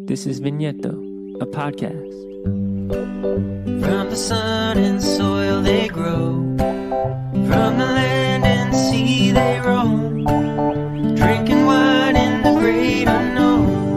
This is Vigneto, a podcast. From the sun and soil they grow, from the land and sea they roam, drinking wine in the great unknown.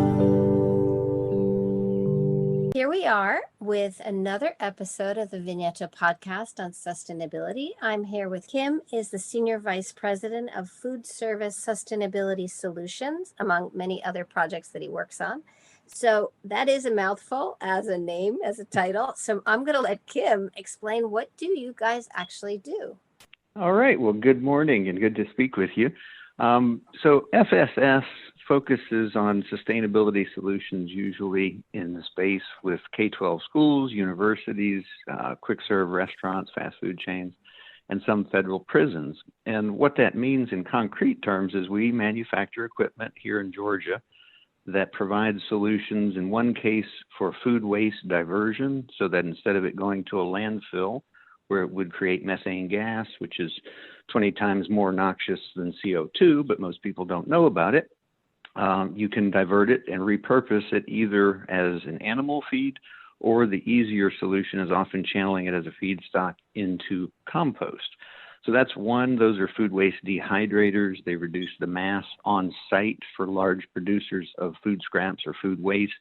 Here we are with another episode of the Vigneto Podcast on sustainability. I'm here with Kim, is the Senior Vice President of Food Service Sustainability Solutions, among many other projects that he works on. So that is a mouthful as a name, as a title. So I'm going to let Kim explain, what do you guys actually do? All right. Well, good morning and good to speak with you. So FSS focuses on sustainability solutions, usually in the space with K-12 schools, universities, quick serve restaurants, fast food chains, and some federal prisons. And what that means in concrete terms is we manufacture equipment here in Georgia that provides solutions, in one case for food waste diversion, so that instead of it going to a landfill where it would create methane gas, which is 20 times more noxious than CO2, but most people don't know about it, you can divert it and repurpose it either as an animal feed, or the easier solution is often channeling it as a feedstock into compost. So that's one. Those are food waste dehydrators. They reduce the mass on site for large producers of food scraps or food waste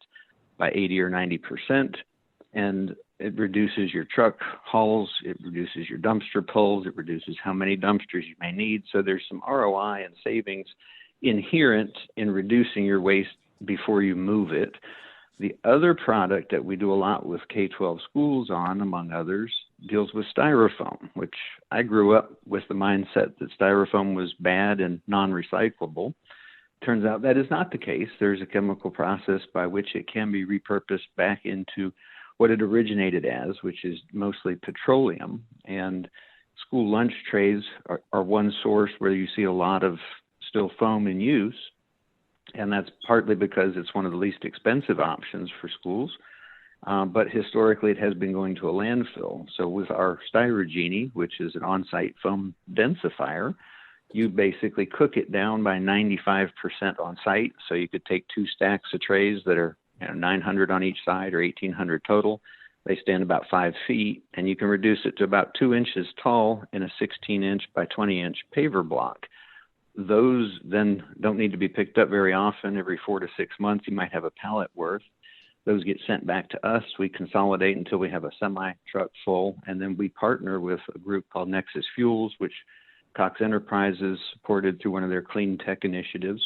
by 80 or 90%. And it reduces your truck hauls. It reduces your dumpster pulls. It reduces how many dumpsters you may need. So there's some ROI and savings inherent in reducing your waste before you move it. The other product that we do a lot with K-12 schools on, among others, deals with styrofoam, which I grew up with the mindset that styrofoam was bad and non-recyclable. Turns out that is not the case. There's a chemical process by which it can be repurposed back into what it originated as, which is mostly petroleum. And school lunch trays are one source where you see a lot of still foam in use. And that's partly because it's one of the least expensive options for schools. But historically, it has been going to a landfill. So with our Styrogenie, which is an on-site foam densifier, you basically cook it down by 95% on site. So you could take two stacks of trays that are 900 on each side or 1,800 total. They stand about 5 feet, and you can reduce it to about 2 inches tall in a 16-inch by 20-inch paver block. Those then don't need to be picked up very often. Every 4 to 6 months, you might have a pallet worth. Those get sent back to us. We consolidate until we have a semi-truck full, and then we partner with a group called Nexus Fuels, which Cox Enterprises supported through one of their clean tech initiatives.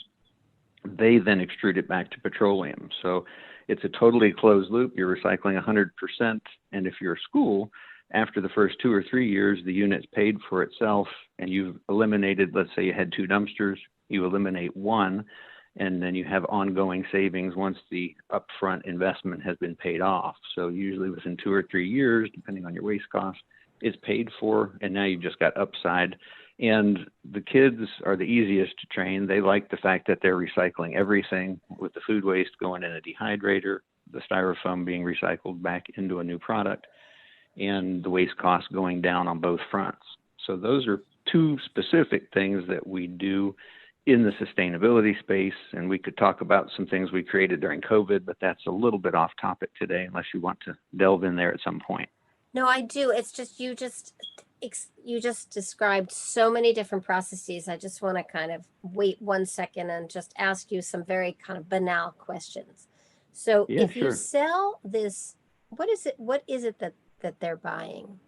They then extrude it back to petroleum. So it's a totally closed loop. You're recycling 100%, and if you're a school, after the first 2 or 3 years, the unit's paid for itself, and you've eliminated, let's say you had 2 dumpsters, you eliminate 1, and then you have ongoing savings once the upfront investment has been paid off. So usually within 2 or 3 years, depending on your waste cost, it's paid for, and now you've just got upside. And the kids are the easiest to train. They like the fact that they're recycling everything, with the food waste going in a dehydrator, the styrofoam being recycled back into a new product, and the waste costs going down on both fronts. So those are 2 specific things that we do in the sustainability space. And we could talk about some things we created during COVID, but that's a little bit off topic today, unless you want to delve in there at some point. No, I do. It's just, you just described so many different processes. I just want to kind of wait 1 second and just ask you some very kind of banal questions. So if you sell this, what is it that they're buying?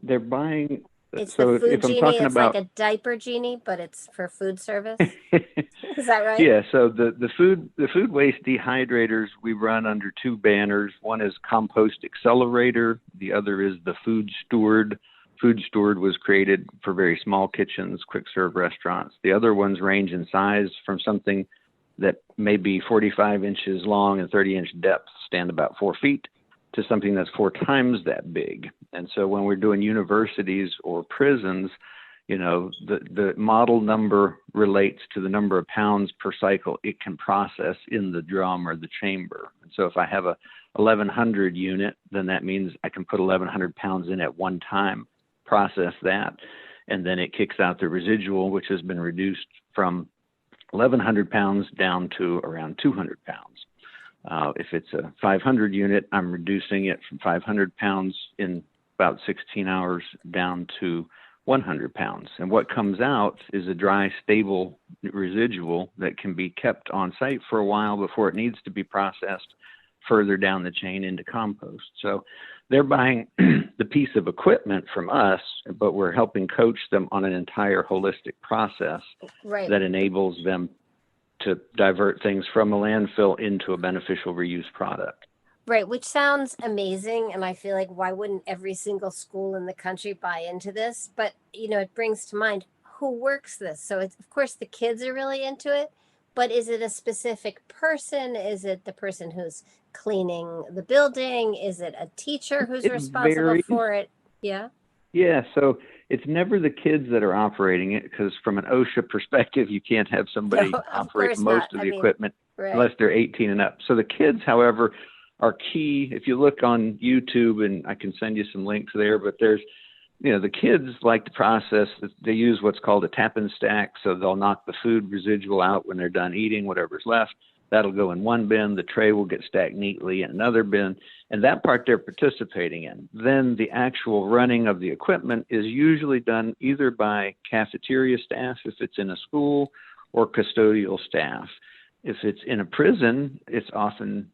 They're buying. It's so the food if I'm genie. talking It's about like a diaper genie, but it's for food service. Is that right? Yeah. So the food waste dehydrators we run under 2 banners. One is Compost Accelerator. The other is the Food Steward. Food Steward was created for very small kitchens, quick serve restaurants. The other ones range in size from something that may be 45 inches long and 30-inch depth, stand about 4 feet, to something that's 4 times that big. And so when we're doing universities or prisons, the model number relates to the number of pounds per cycle it can process in the drum or the chamber. And so if I have a 1,100 unit, then that means I can put 1,100 pounds in at one time, process that, and then it kicks out the residual, which has been reduced from 1,100 pounds down to around 200 pounds. If it's a 500 unit, I'm reducing it from 500 pounds in about 16 hours down to 100 pounds. And what comes out is a dry, stable residual that can be kept on site for a while before it needs to be processed further down the chain into compost. So they're buying the piece of equipment from us, but we're helping coach them on an entire holistic process that enables them to divert things from a landfill into a beneficial reuse product. Right, which sounds amazing. And I feel like, why wouldn't every single school in the country buy into this? But, it brings to mind, who works this? So it's, of course, the kids are really into it, but is it a specific person? Is it the person who's cleaning the building? Is it a teacher who's responsible for it? Yeah. Yeah, so it's never the kids that are operating it, because from an OSHA perspective, you can't have somebody operate most of the equipment unless they're 18 and up. So the kids, however, are key. If you look on YouTube, and I can send you some links there, but there's, the kids like the process. They use what's called a tap and stack. So they'll knock the food residual out when they're done eating, whatever's left. That'll go in one bin. The tray will get stacked neatly in another bin. And that part they're participating in. Then the actual running of the equipment is usually done either by cafeteria staff, if it's in a school, or custodial staff. If it's in a prison, it's often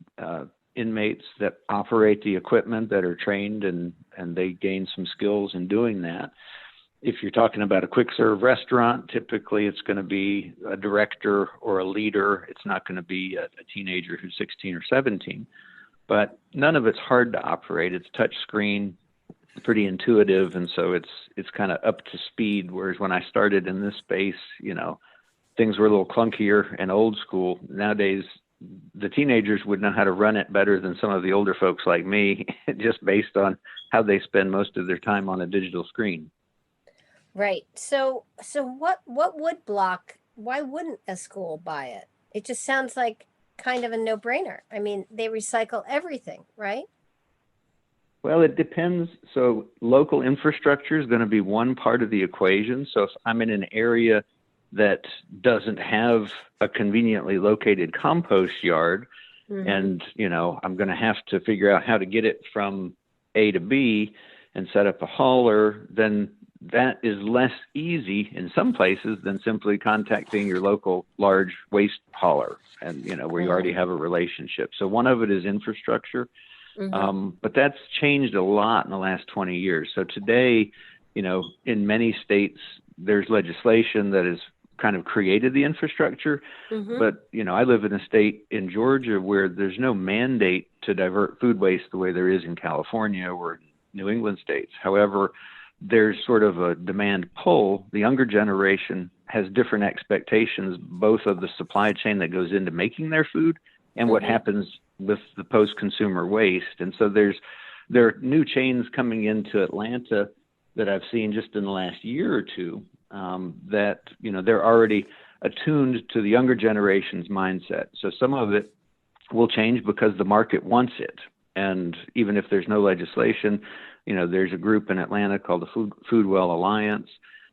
inmates that operate the equipment that are trained, and they gain some skills in doing that. If you're talking about a quick serve restaurant, typically it's going to be a director or a leader. It's not going to be a teenager who's 16 or 17, but none of it's hard to operate. It's touch screen, pretty intuitive. And so it's kind of up to speed. Whereas when I started in this space, things were a little clunkier and old school. Nowadays, the teenagers would know how to run it better than some of the older folks like me, just based on how they spend most of their time on a digital screen. Right. So what would block? Why wouldn't a school buy it? It just sounds like kind of a no-brainer. I mean, they recycle everything, right? Well, it depends. So local infrastructure is going to be one part of the equation. So if I'm in an area that doesn't have a conveniently located compost yard, and, I'm going to have to figure out how to get it from A to B and set up a hauler, then that is less easy in some places than simply contacting your local large waste hauler and, where you already have a relationship. So one of it is infrastructure, but that's changed a lot in the last 20 years. So today, in many states, there's legislation that has kind of created the infrastructure. But, I live in a state in Georgia where there's no mandate to divert food waste the way there is in California or New England states. However, there's sort of a demand pull. The younger generation has different expectations, both of the supply chain that goes into making their food and what happens with the post-consumer waste. And so there are new chains coming into Atlanta that I've seen just in the last year or two, that, they're already attuned to the younger generation's mindset. So some of it will change because the market wants it. And even if there's no legislation, there's a group in Atlanta called the Foodwell Alliance.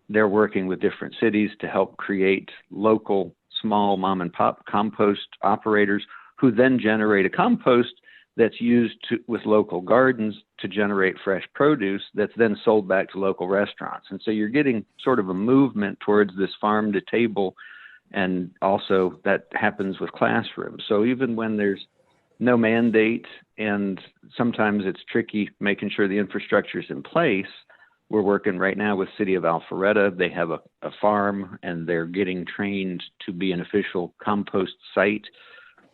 They're working with different cities to help create local, small mom and pop compost operators who then generate a compost that's used with local gardens to generate fresh produce that's then sold back to local restaurants. And so you're getting sort of a movement towards this farm to table. And also that happens with classrooms. So even when there's no mandate, and sometimes it's tricky making sure the infrastructure is in place. We're working right now with City of Alpharetta. They have a farm, and they're getting trained to be an official compost site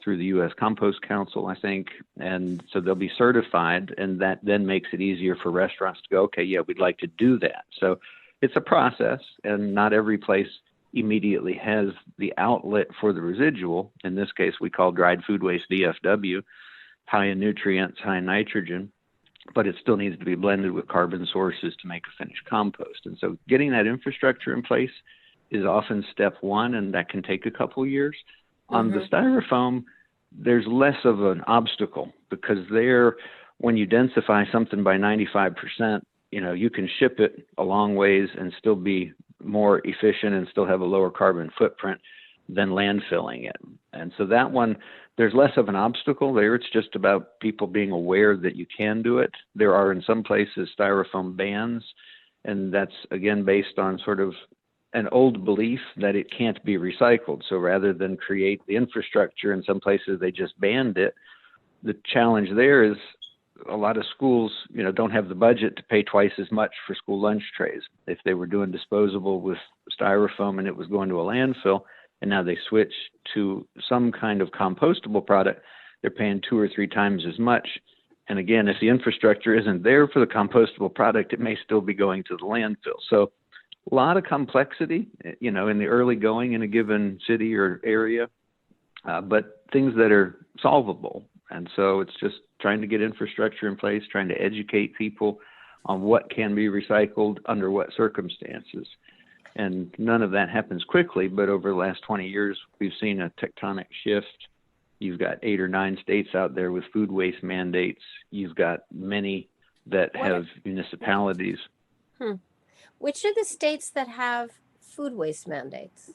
through the U.S. Compost Council, I think. And so they'll be certified, and that then makes it easier for restaurants to go, okay, yeah, we'd like to do that. So it's a process, and not every place immediately has the outlet for the residual. In this case, we call dried food waste DFW, high in nutrients, high in nitrogen, but it still needs to be blended with carbon sources to make a finished compost. And so getting that infrastructure in place is often step one, and that can take a couple years. On the styrofoam, there's less of an obstacle, because when you densify something by 95%, you can ship it a long ways and still be more efficient and still have a lower carbon footprint than landfilling it. And so that one, there's less of an obstacle there. It's just about people being aware that you can do it. There are in some places styrofoam bans, and that's again based on sort of an old belief that it can't be recycled. So rather than create the infrastructure, in some places they just banned it. The challenge there is a lot of schools, don't have the budget to pay twice as much for school lunch trays. If they were doing disposable with styrofoam and it was going to a landfill, and now they switch to some kind of compostable product, they're paying 2 or 3 times as much. And again, if the infrastructure isn't there for the compostable product, it may still be going to the landfill. So a lot of complexity, in the early going in a given city or area, but things that are solvable. And so it's just trying to get infrastructure in place, trying to educate people on what can be recycled under what circumstances. And none of that happens quickly, but over the last 20 years, we've seen a tectonic shift. You've got 8 or 9 states out there with food waste mandates. You've got many that have municipalities. Which are the states that have food waste mandates?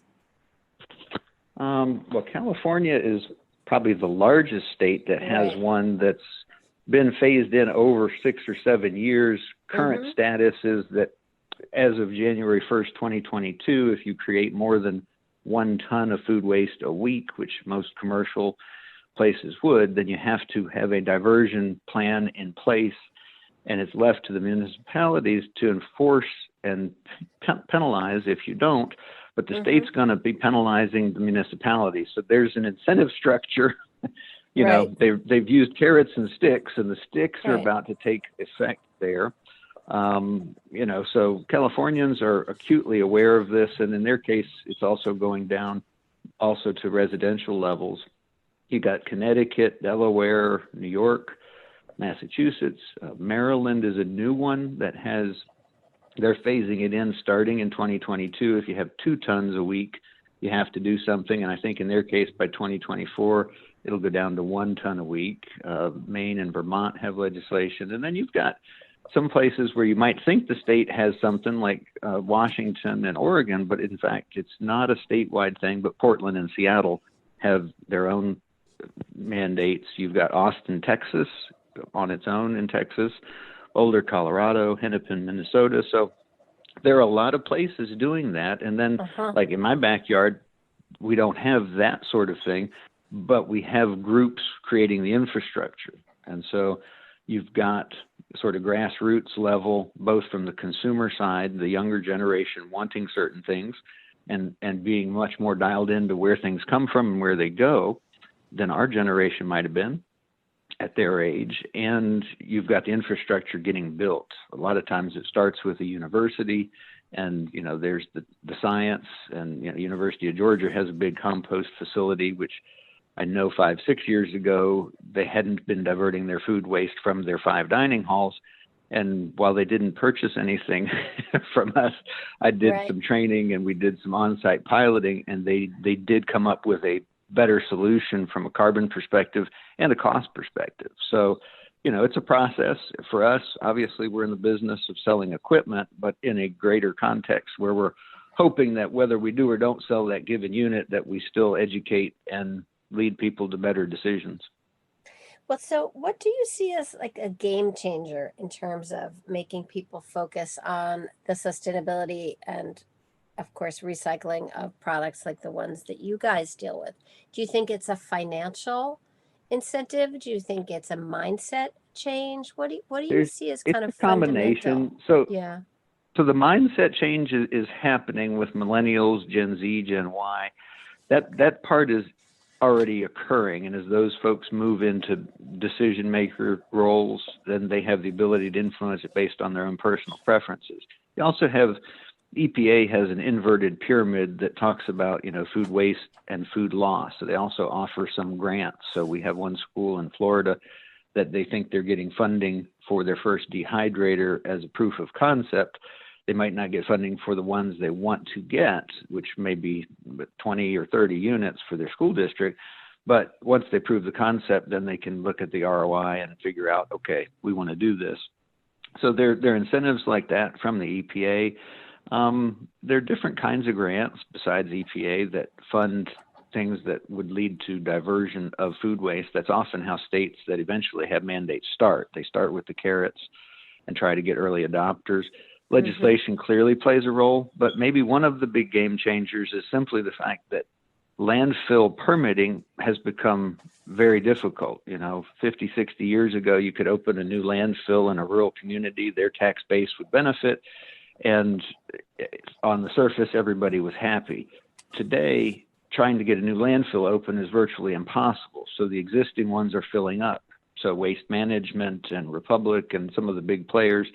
Well, California is probably the largest state that has one that's been phased in over 6 or 7 years. Current status is that as of January 1st, 2022, if you create more than 1 ton of food waste a week, which most commercial places would, then you have to have a diversion plan in place, and it's left to the municipalities to enforce and penalize if you don't, but the state's going to be penalizing the municipalities. So there's an incentive structure. They've used carrots and sticks, and the sticks are about to take effect there. So Californians are acutely aware of this, and in their case, it's also going down also to residential levels. You got Connecticut, Delaware, New York, Massachusetts. Maryland is a new one that they're phasing it in starting in 2022. If you have 2 tons a week, you have to do something. And I think in their case, by 2024, it'll go down to 1 ton a week. Maine and Vermont have legislation. And then you've got some places where you might think the state has something like Washington and Oregon, but in fact, it's not a statewide thing, but Portland and Seattle have their own mandates. You've got Austin, Texas on its own in Texas, Boulder, Colorado, Hennepin, Minnesota. So there are a lot of places doing that. And then like in my backyard, we don't have that sort of thing, but we have groups creating the infrastructure. And so you've got sort of grassroots level, both from the consumer side, the younger generation wanting certain things and being much more dialed into where things come from and where they go than our generation might have been at their age. And you've got the infrastructure getting built. A lot of times it starts with a university, and there's the science, and University of Georgia has a big compost facility, which I know 5-6 years ago, they hadn't been diverting their food waste from their 5 dining halls. And while they didn't purchase anything from us, I did some training and we did some on-site piloting, and they did come up with a better solution from a carbon perspective and a cost perspective. So, it's a process for us. Obviously, we're in the business of selling equipment, but in a greater context where we're hoping that whether we do or don't sell that given unit, that we still educate and lead people to better decisions. Well, so what do you see as like a game changer in terms of making people focus on the sustainability and, of course, recycling of products like the ones that you guys deal with? Do you think it's a financial incentive? Do you think it's a mindset change? What do you see as kind of a combination? So the mindset change is happening with millennials, Gen Z, Gen Y. That part is already occurring, and as those folks move into decision maker roles, then they have the ability to influence it based on their own personal preferences. You also have EPA has an inverted pyramid that talks about food waste and food loss. So they also offer some grants. So we have one school in Florida that they think they're getting funding for their first dehydrator as a proof of concept. They might not get funding for the ones they want to get, which may be 20 or 30 units for their school district. But once they prove the concept, then they can look at the ROI and figure out, okay, we want to do this. So there are incentives like that from the EPA. There are different kinds of grants besides EPA that fund things that would lead to diversion of food waste. That's often how states that eventually have mandates start. They start with the carrots and try to get early adopters. Legislation clearly plays a role, but maybe one of the big game changers is simply the fact that landfill permitting has become very difficult. 50, 60 years ago, you could open a new landfill in a rural community, their tax base would benefit, and on the surface, everybody was happy. Today, trying to get a new landfill open is virtually impossible. So the existing ones are filling up. So Waste Management and Republic and some of the big players,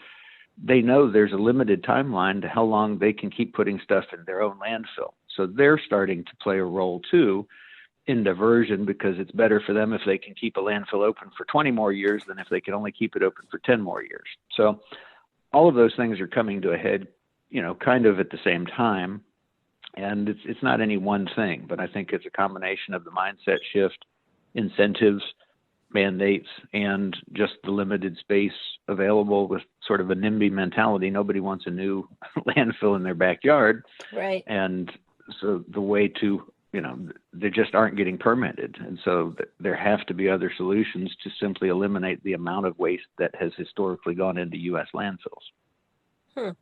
they know there's a limited timeline to how long they can keep putting stuff in their own landfill. So they're starting to play a role too in diversion, because it's better for them if they can keep a landfill open for 20 more years than if they can only keep it open for 10 more years. So all of those things are coming to a head, kind of at the same time. And it's not any one thing, but I think it's a combination of the mindset shift, incentives, mandates, and just the limited space available with sort of a NIMBY mentality. Nobody wants a new landfill in their backyard. Right. And so the way to, they just aren't getting permitted. And so there have to be other solutions to simply eliminate the amount of waste that has historically gone into U.S. landfills.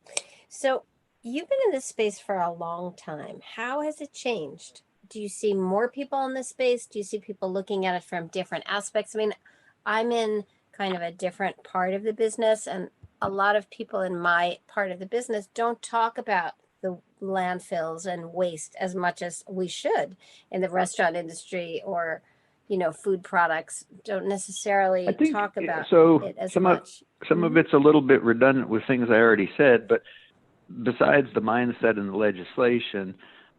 So you've been in this space for a long time. How has it changed? Do you see more people in this space? Do you see people looking at it from different aspects? I mean, I'm in kind of a different part of the business, and a lot of people in my part of the business don't talk about the landfills and waste as much as we should in the restaurant industry, or, food products don't necessarily talk about it as much. Some of it's a little bit redundant with things I already said, but besides the mindset and the legislation,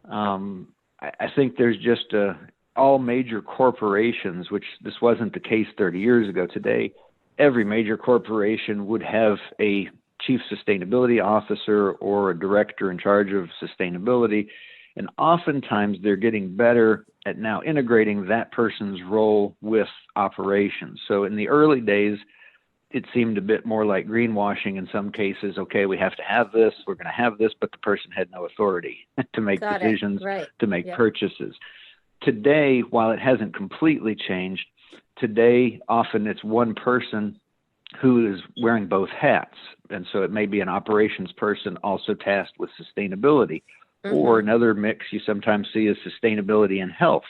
I think there's just all major corporations, which this wasn't the case 30 years ago. Today, every major corporation would have a chief sustainability officer or a director in charge of sustainability. And oftentimes they're getting better at now integrating that person's role with operations. So in the early days, it seemed a bit more like greenwashing in some cases. Okay, we have to have this, we're going to have this, but the person had no authority to make decisions, to make purchases. Today, while it hasn't completely changed, today often it's one person who is wearing both hats. And so it may be an operations person also tasked with sustainability, or another mix you sometimes see is sustainability and health.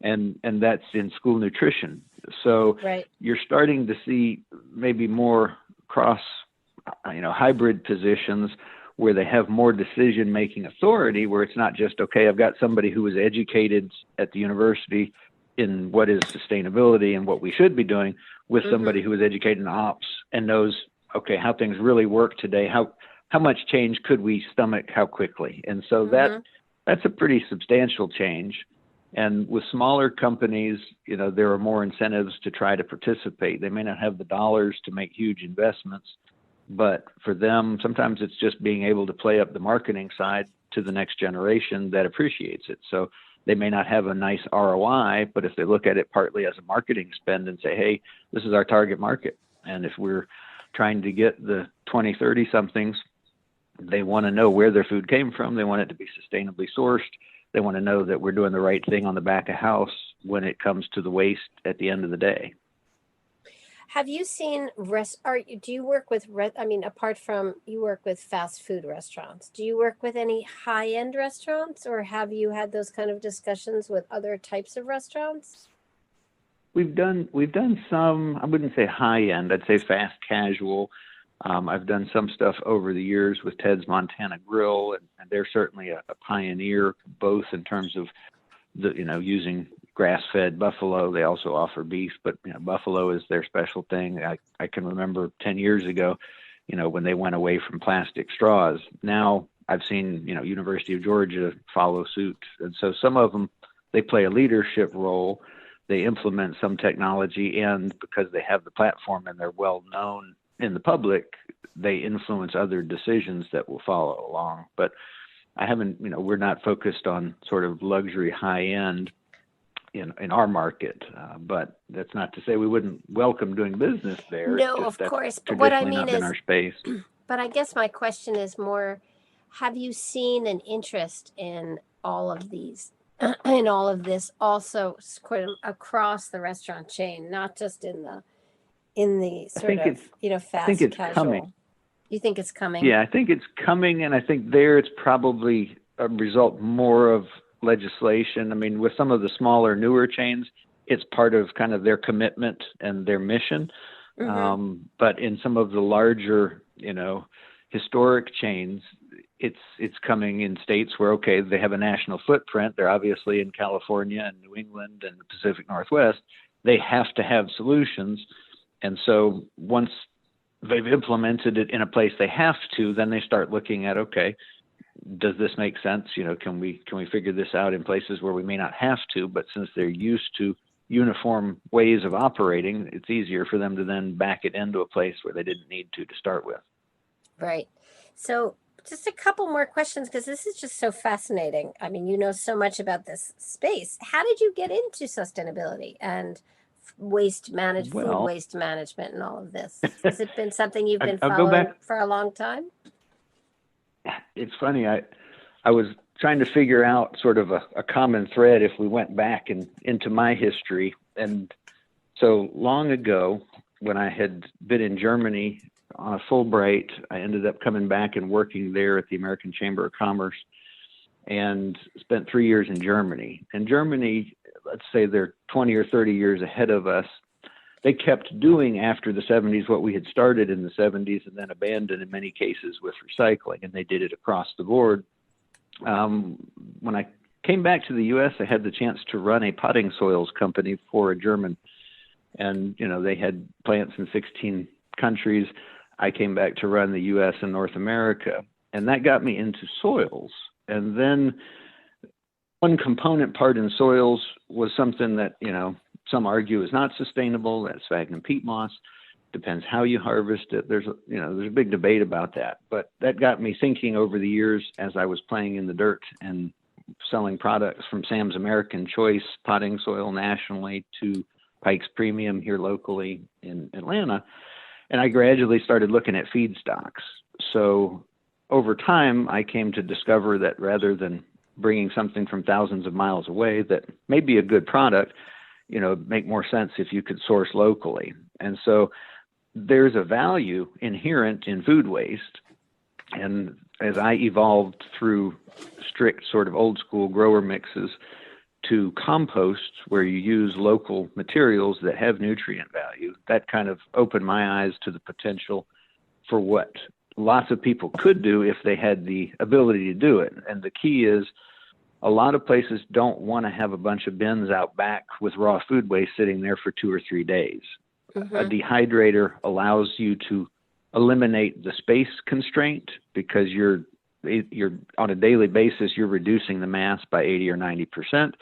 And that's in school nutrition. So you're starting to see maybe more cross, hybrid positions where they have more decision-making authority, where it's not just, okay, I've got somebody who was educated at the university in what is sustainability and what we should be doing, with somebody who is educated in ops and knows, okay, how things really work today, how much change could we stomach, how quickly. And so that's a pretty substantial change. And with smaller companies, there are more incentives to try to participate. They may not have the dollars to make huge investments, but for them, sometimes it's just being able to play up the marketing side to the next generation that appreciates it. So they may not have a nice ROI, but if they look at it partly as a marketing spend and say, hey, this is our target market. And if we're trying to get the 20, 30 somethings, they want to know where their food came from. They want it to be sustainably sourced. They want to know that we're doing the right thing on the back of house when it comes to the waste at the end of the day. Have you seen do you work with, apart from you work with fast food restaurants, do you work with any high-end restaurants, or have you had those kind of discussions with other types of restaurants? We've done some, I wouldn't say high-end, I'd say fast casual. I've done some stuff over the years with Ted's Montana Grill, and they're certainly a pioneer, both in terms of using grass-fed buffalo. They also offer beef, but buffalo is their special thing. I can remember 10 years ago, when they went away from plastic straws. Now I've seen, University of Georgia follow suit. And so some of them, they play a leadership role. They implement some technology, and because they have the platform and they're well known in the public, they influence other decisions that will follow along. But I haven't, we're not focused on sort of luxury high end in our market, but that's not to say we wouldn't welcome doing business there. No, of course. But what I mean is, our space. But I guess my question is more, have you seen an interest in all of these in all of this also across the restaurant chain, not just in the I sort think of, it's I think fast it's casual. coming. You think it's coming? Yeah, I think it's coming, and I think there it's probably a result more of legislation. I mean, with some of the smaller, newer chains, it's part of kind of their commitment and their mission. But in some of the larger, historic chains, it's coming in states where, okay, they have a national footprint. They're obviously in California and New England and the Pacific Northwest. They have to have solutions. And so once they've implemented it in a place they have to, then they start looking at, okay, does this make sense? Can we figure this out in places where we may not have to, but since they're used to uniform ways of operating, it's easier for them to then back it into a place where they didn't need to start with. Right. So just a couple more questions, because this is just so fascinating. I mean, you know so much about this space. How did you get into sustainability and waste food Well, waste management and all of this? Has it been something you've been I'll go following back. for a long time? It's funny. I was trying to figure out sort of a common thread if we went back into my history. And so long ago, when I had been in Germany on a Fulbright, I ended up coming back and working there at the American Chamber of Commerce and spent 3 years in Germany. And Germany, let's say they're 20 or 30 years ahead of us. They kept doing after the 70s what we had started in the 70s and then abandoned in many cases with recycling, and they did it across the board. When I came back to the U.S., I had the chance to run a potting soils company for a German, and they had plants in 16 countries. I came back to run the U.S. and North America, and that got me into soils. And then one component part in soils was something that, some argue is not sustainable. That's sphagnum peat moss. Depends how you harvest it. There's a big debate about that. But that got me thinking over the years as I was playing in the dirt and selling products from Sam's American Choice potting soil nationally to Pike's Premium here locally in Atlanta. And I gradually started looking at feedstocks. So over time, I came to discover that rather than bringing something from thousands of miles away that may be a good product, make more sense if you could source locally. And so there's a value inherent in food waste. And as I evolved through strict sort of old school grower mixes to compost, where you use local materials that have nutrient value, that kind of opened my eyes to the potential for what lots of people could do if they had the ability to do it. And the key is, a lot of places don't want to have a bunch of bins out back with raw food waste sitting there for 2 or 3 days. A dehydrator allows you to eliminate the space constraint because you're on a daily basis, you're reducing the mass by 80 or 90%,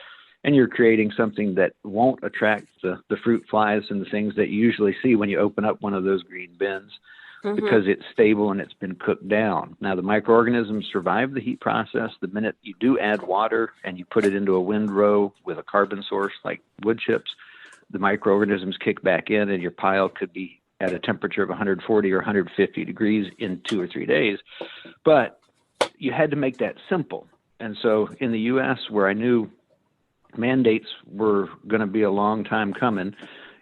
and you're creating something that won't attract the fruit flies and the things that you usually see when you open up one of those green bins. Because it's stable and it's been cooked down. Now, the microorganisms survive the heat process. The minute you do add water and you put it into a windrow with a carbon source like wood chips, the microorganisms kick back in and your pile could be at a temperature of 140 or 150 degrees in 2 or 3 days. But you had to make that simple. And so in the U.S., where I knew mandates were going to be a long time coming,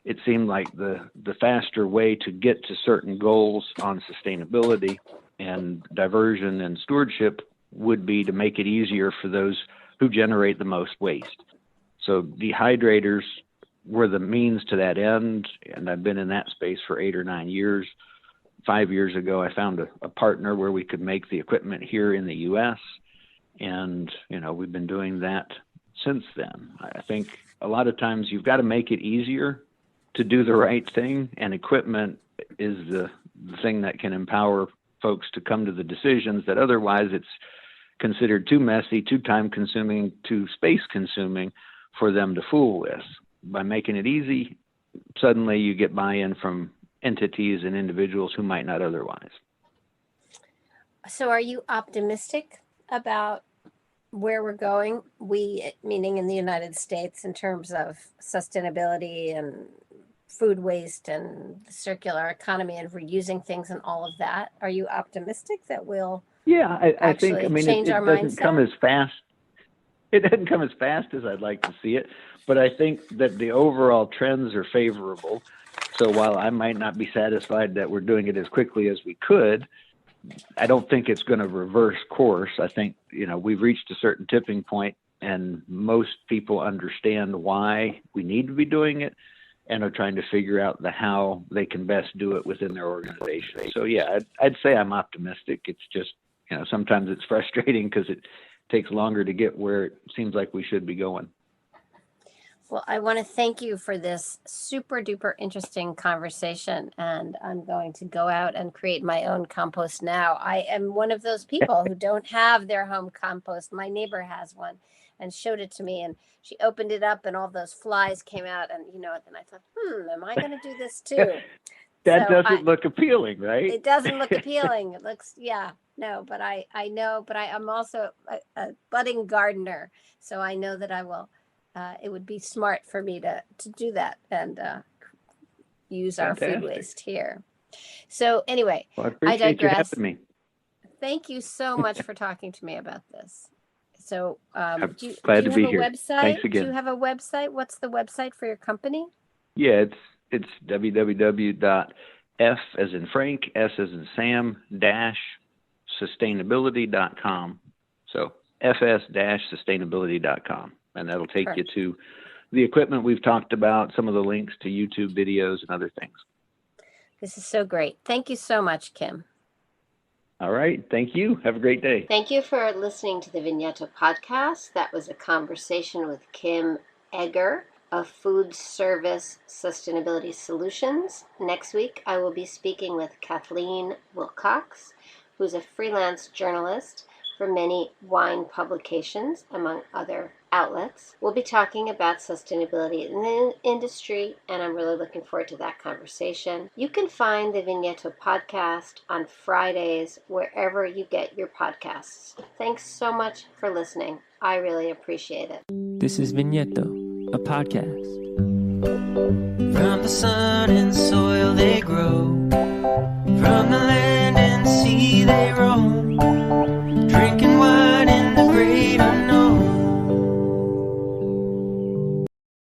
it seemed like the faster way to get to certain goals on sustainability and diversion and stewardship would be to make it easier for those who generate the most waste. So dehydrators were the means to that end, and I've been in that space for 8 or 9 years. 5 years ago, I found a partner where we could make the equipment here in the U.S., and we've been doing that since then. I think a lot of times you've got to make it easier to do the right thing, and equipment is the thing that can empower folks to come to the decisions that otherwise it's considered too messy, too time consuming, too space consuming for them to fool with. By making it easy, suddenly you get buy-in from entities and individuals who might not otherwise. So are you optimistic about where we're going, we meaning in the United States, in terms of sustainability and food waste and the circular economy and reusing things and all of that? Are you optimistic that we'll I think, change it our doesn't mindset? come as fast. it doesn't come as fast as I'd like to see it, but I think that the overall trends are favorable. So while I might not be satisfied that we're doing it as quickly as we could, I don't think it's going to reverse course. I think, we've reached a certain tipping point, and most people understand why we need to be doing it and are trying to figure out how they can best do it within their organization. So yeah, I'd say I'm optimistic. It's just, sometimes it's frustrating because it takes longer to get where it seems like we should be going. Well, I want to thank you for this super duper interesting conversation, and I'm going to go out and create my own compost now. I am one of those people who don't have their home compost. My neighbor has one and showed it to me, and she opened it up and all those flies came out, and then I thought, am I going to do this too? That doesn't look appealing, right? It doesn't look appealing. It looks, but I know, but I'm also a budding gardener, so I know that I will. It would be smart for me to do that and use our food waste here. So anyway, well, I appreciate I digress. You having me. Thank you so much for talking to me about this. So do you to have be a here. website? Thanks again. Do you have a website? What's the website for your company? Yeah, it's www.f as in Frank, S as in Sam, -sustainability.com. So fs-sustainability.com. And that'll take you to the equipment we've talked about, some of the links to YouTube videos and other things. This is so great. Thank you so much, Kim. All right. Thank you. Have a great day. Thank you for listening to the Vigneto Podcast. That was a conversation with Kim Eger of Food Service Sustainability Solutions. Next week, I will be speaking with Kathleen Wilcox, who's a freelance journalist for many wine publications, among other outlets. We'll be talking about sustainability in the industry, and I'm really looking forward to that conversation. You can find the Vigneto Podcast on Fridays wherever you get your podcasts. Thanks so much for listening. I really appreciate it. This is Vigneto, a podcast. From the sun and